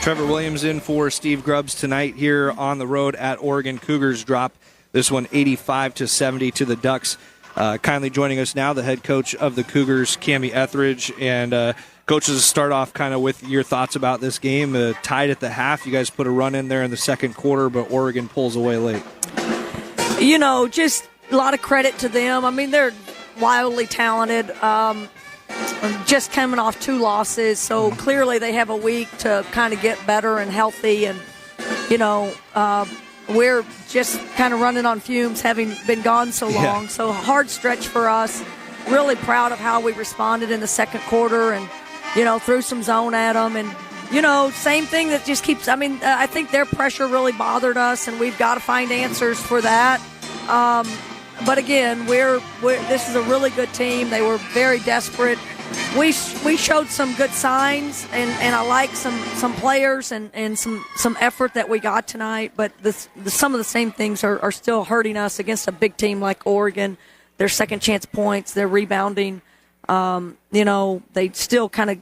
Trevor Williams in for Steve Grubbs tonight here on the road at Oregon. Cougars drop this one 85-70 to the Ducks. Kindly joining us now, the head coach of the Cougars, Kamie Ethridge. And coaches, start off kind of with your thoughts about this game. Tied at the half. You guys put a run in there in the second quarter, but Oregon pulls away late. You know, just a lot of credit to them. I mean, they're wildly talented. Just coming off 2 losses, so clearly they have a week to kind of get better and healthy. And, you know, we're just kind of running on fumes, having been gone so long. Yeah. So hard stretch for us. Really proud of how we responded in the second quarter and, you know, threw some zone at them. And, you know, same thing that just keeps – I mean, I think their pressure really bothered us, and we've got to find answers for that. But, again, this is a really good team. They were very desperate. We showed some good signs, and I like some players and some effort that we got tonight. But some of the same things are still hurting us against a big team like Oregon. Their second chance points, their rebounding. You know, they still kind of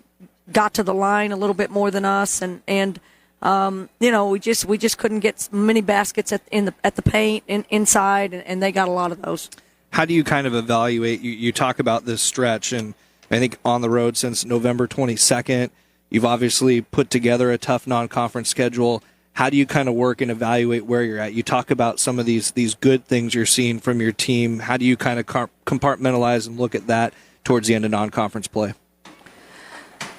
got to the line a little bit more than us, and you know, we just couldn't get many baskets at the paint inside, and they got a lot of those. How do you kind of evaluate? You talk about this stretch, and I think on the road since November 22nd, you've obviously put together a tough non-conference schedule. How do you kind of work and evaluate where you're at? You talk about some of these good things you're seeing from your team. How do you kind of compartmentalize and look at that towards the end of non-conference play?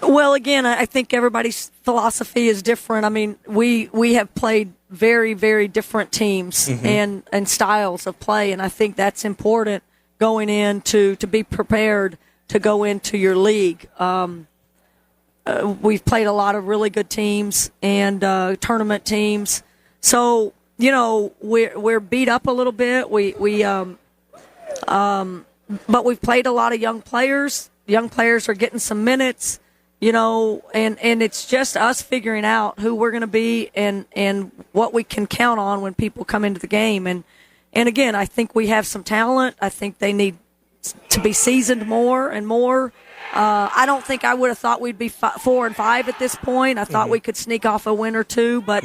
Well, again, I think everybody's philosophy is different. I mean, we have played very, very different teams and styles of play, and I think that's important going in to be prepared to go into your league. We've played a lot of really good teams and tournament teams. So, you know, we're beat up a little bit. But we've played a lot of young players. Young players are getting some minutes, you know, and it's just us figuring out who we're going to be and what we can count on when people come into the game. And again, I think we have some talent. I think they need to be seasoned more and more. I don't think I would have thought we'd be 4 and 5 at this point. I thought we could sneak off a win or two, but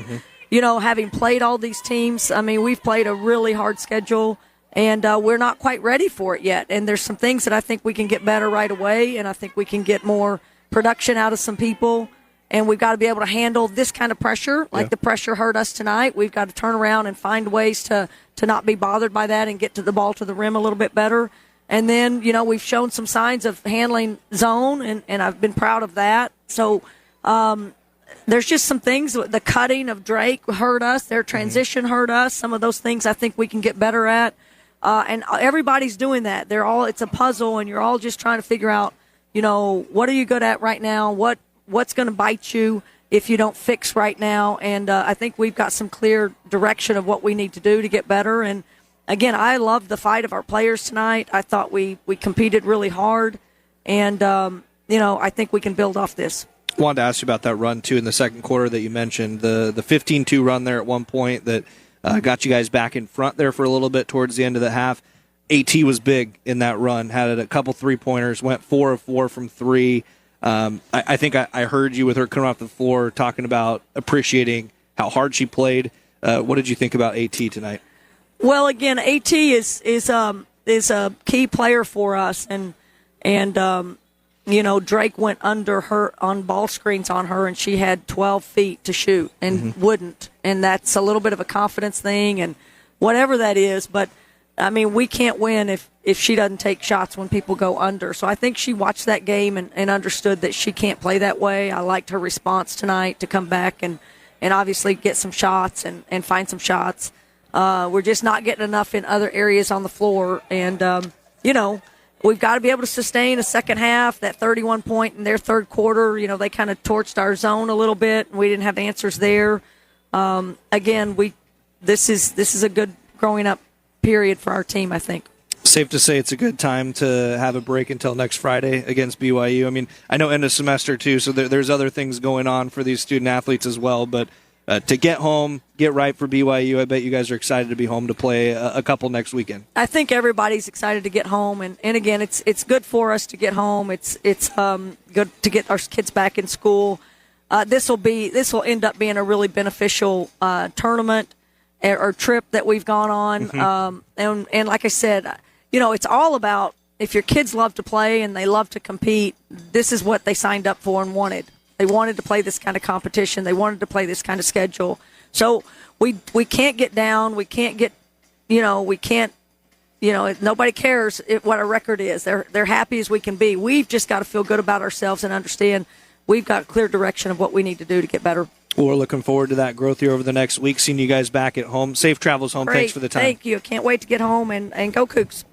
you know, having played all these teams, I mean, we've played a really hard schedule, and we're not quite ready for it yet. And there's some things that I think we can get better right away, and I think we can get more production out of some people. And we've got to be able to handle this kind of pressure, like the pressure hurt us tonight. We've got to turn around and find ways to not be bothered by that and get to the ball to the rim a little bit better. And then, you know, we've shown some signs of handling zone, and I've been proud of that. So there's just some things. The cutting of Drake hurt us. Their transition hurt us. Some of those things I think we can get better at. And everybody's doing that. It's a puzzle, and you're all just trying to figure out, you know, what are you good at right now? What's going to bite you if you don't fix right now? And I think we've got some clear direction of what we need to do to get better. And again, I loved the fight of our players tonight. I thought we competed really hard, and you know, I think we can build off this. I wanted to ask you about that run, too, in the second quarter that you mentioned, the 15-2 run there at one point that got you guys back in front there for a little bit towards the end of the half. AT was big in that run, had a couple three-pointers, went 4 of 4 from 3. I think I heard you with her coming off the floor talking about appreciating how hard she played. What did you think about AT tonight? Well, again, AT is a key player for us, and you know, Drake went under her on ball screens on her, and she had 12 feet to shoot and wouldn't, and that's a little bit of a confidence thing and whatever that is. But I mean, we can't win if she doesn't take shots when people go under. So I think she watched that game and understood that she can't play that way. I liked her response tonight to come back and obviously get some shots and find some shots. We're just not getting enough in other areas on the floor. And, you know, we've got to be able to sustain a second half, that 31 point in their third quarter. You know, they kind of torched our zone a little bit, and we didn't have answers there. Again, this is a good growing up period for our team, I think. Safe to say it's a good time to have a break until next Friday against BYU. I mean, I know end of semester too, so there's other things going on for these student athletes as well, but to get home, get right for BYU, I bet you guys are excited to be home to play a couple next weekend. I think everybody's excited to get home, and again, it's good for us to get home. It's good to get our kids back in school. this will end up being a really beneficial tournament or trip that we've gone on. Mm-hmm. And like I said, it's all about, if your kids love to play and they love to compete, this is what they signed up for and wanted. They wanted to play this kind of competition. They wanted to play this kind of schedule. So we can't get down. We can't get, we can't, nobody cares what our record is. They're happy as we can be. We've just got to feel good about ourselves and understand we've got clear direction of what we need to do to get better. Well, we're looking forward to that growth here over the next week, seeing you guys back at home. Safe travels home. Great. Thanks for the time. Thank you. Can't wait to get home and go Cougs.